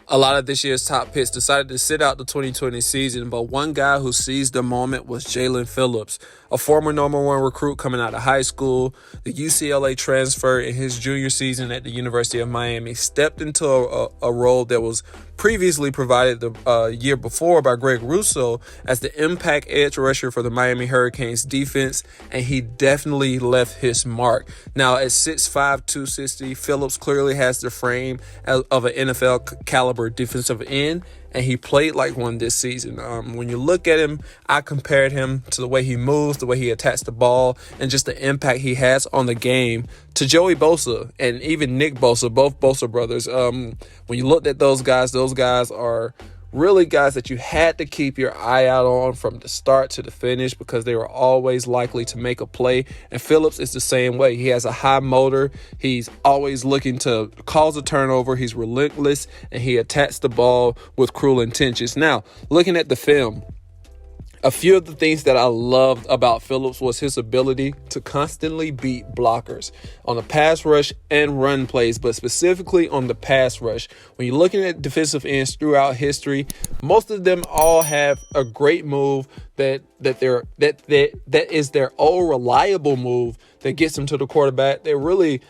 A lot of this year's top picks decided to sit out the 2020 season, but one guy who seized the moment was Jaelan Phillips, a former number one recruit coming out of high school. The UCLA transfer in his junior season at the University of Miami stepped into a role that was previously provided the year before by Greg Russo as the impact edge rusher for the Miami Hurricanes defense, and he definitely left his mark. Now, at 6'5", 260, Phillips clearly has the frame of an NFL caliber defensive end, and he played like one this season. When you look at him, I compared him to the way he moves, the way he attacks the ball, and just the impact he has on the game to Joey Bosa and even Nick Bosa, both Bosa brothers. When you looked at those guys are really guys that you had to keep your eye out on from the start to the finish because they were always likely to make a play. And Phillips is the same way. He has a high motor. He's always looking to cause a turnover. He's relentless, and he attacks the ball with cruel intentions. Now, looking at the film, a few of the things that I loved about Phillips was his ability to constantly beat blockers on the pass rush and run plays, but specifically on the pass rush. When you're looking at defensive ends throughout history, most of them all have a great move that is their old reliable move that gets them to the quarterback. They really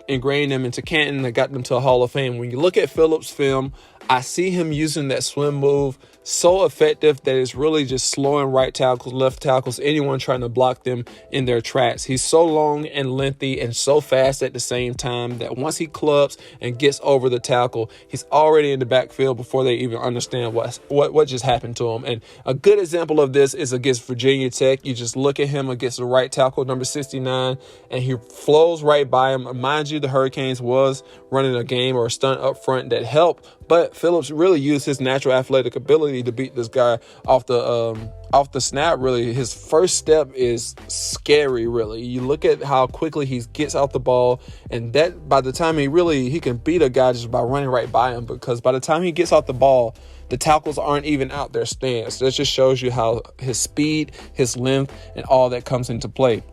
ingrained them into Canton that got them to a Hall of Fame. When you look at Phillips' film, I see him using that swim move so effective that it's really just slowing right tackles, left tackles, anyone trying to block them in their tracks. He's so long and lengthy and so fast at the same time that once he clubs and gets over the tackle, he's already in the backfield before they even understand what just happened to him. And a good example of this is against Virginia Tech. You just look at him against the right tackle, number 69, and he flows right by him. Mind you, the Hurricanes was running a game or a stunt up front that helped, but Phillips really used his natural athletic ability to beat this guy off the snap. Really, his first step is scary. Really, you look at how quickly he gets out the ball, and that by the time he can beat a guy just by running right by him, because by the time he gets out the ball, the tackles aren't even out their stance. That just shows you how his speed, his length, and all that comes into play.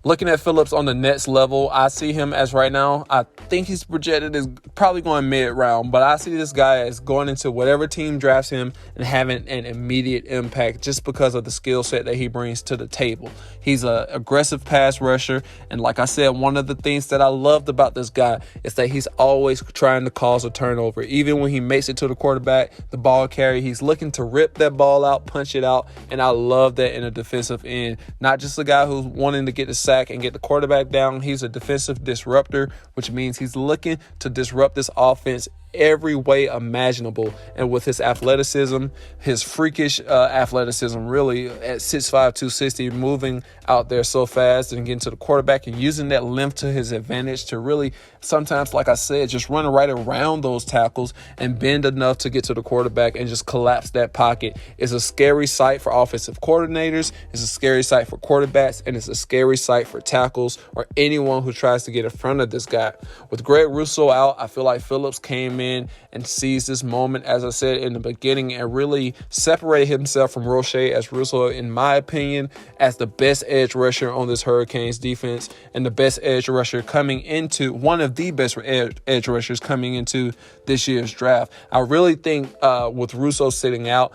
Looking at Phillips on the next level, I see him as right now, I think he's projected as probably going mid-round, but I see this guy as going into whatever team drafts him and having an immediate impact just because of the skill set that he brings to the table. He's an aggressive pass rusher, and like I said, one of the things that I loved about this guy is that he's always trying to cause a turnover. Even when he makes it to the quarterback, the ball carrier, he's looking to rip that ball out, punch it out, and I love that in a defensive end. Not just a guy who's wanting to get the sack and get the quarterback down. He's a defensive disruptor, which means he's looking to disrupt this offense every way imaginable. And with his athleticism, his freakish athleticism, really at 6'5", 260, moving out there so fast and getting to the quarterback and using that length to his advantage to really sometimes, like I said, just run right around those tackles and bend enough to get to the quarterback and just collapse that pocket is a scary sight for offensive coordinators. It's a scary sight for quarterbacks, and it's a scary sight for tackles or anyone who tries to get in front of this guy. With Greg Russo out, I feel like Phillips came in and seized this moment, as I said in the beginning, and really separated himself from Roche as Russo, in my opinion, as the best edge rusher on this Hurricanes defense and the best edge rusher coming into one of the best edge rushers coming into this year's draft. I really think with Russo sitting out,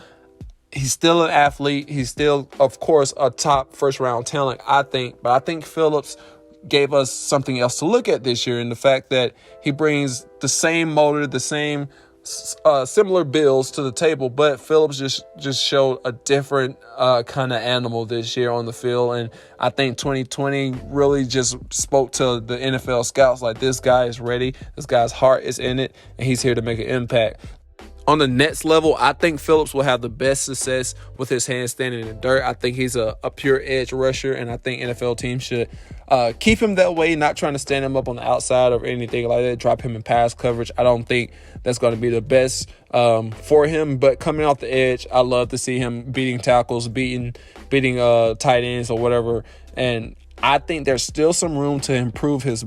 he's still an athlete. He's still, of course, a top first-round talent, I think. But I think Phillips gave us something else to look at this year in the fact that he brings the same motor, the same similar builds to the table, but Phillips just showed a different kind of animal this year on the field. And I think 2020 really just spoke to the NFL scouts like, this guy is ready, this guy's heart is in it, and he's here to make an impact. On the next level, I think Phillips will have the best success with his hands standing in the dirt. I think he's a pure edge rusher, and I think NFL teams should keep him that way, not trying to stand him up on the outside or anything like that, drop him in pass coverage. I don't think that's going to be the best for him, but coming off the edge, I love to see him beating tackles, beating tight ends or whatever, and I think there's still some room to improve his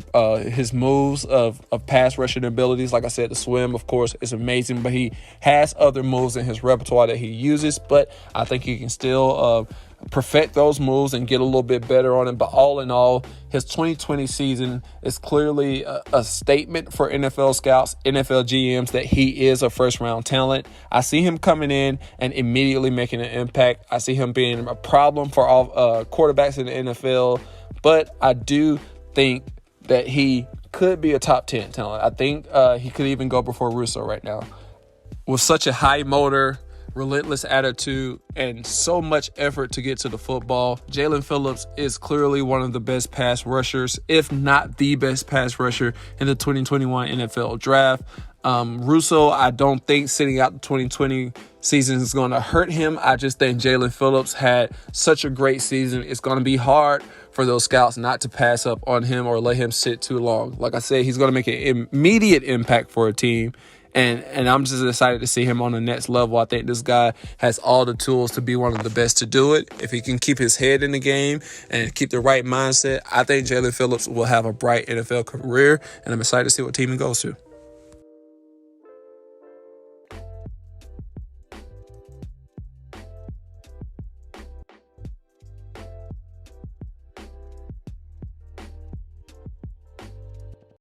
moves of pass rushing abilities. Like I said, the swim, of course, is amazing, but he has other moves in his repertoire that he uses. But I think he can still perfect those moves and get a little bit better on it. But all in all, his 2020 season is clearly a statement for NFL scouts, NFL GMs, that he is a first-round talent. I see him coming in and immediately making an impact. I see him being a problem for all quarterbacks in the NFL. But I do think that he could be a top 10 talent. I think he could even go before Russo right now. With such a high motor, relentless attitude, and so much effort to get to the football, Jaelan Phillips is clearly one of the best pass rushers, if not the best pass rusher in the 2021 NFL draft. Russo, I don't think sitting out the 2020 season is going to hurt him. I just think Jaelan Phillips had such a great season. It's going to be hard for those scouts not to pass up on him or let him sit too long. Like I said, he's going to make an immediate impact for a team. And I'm just excited to see him on the next level. I think this guy has all the tools to be one of the best to do it. If he can keep his head in the game and keep the right mindset, I think Jaelan Phillips will have a bright NFL career, and I'm excited to see what team he goes to.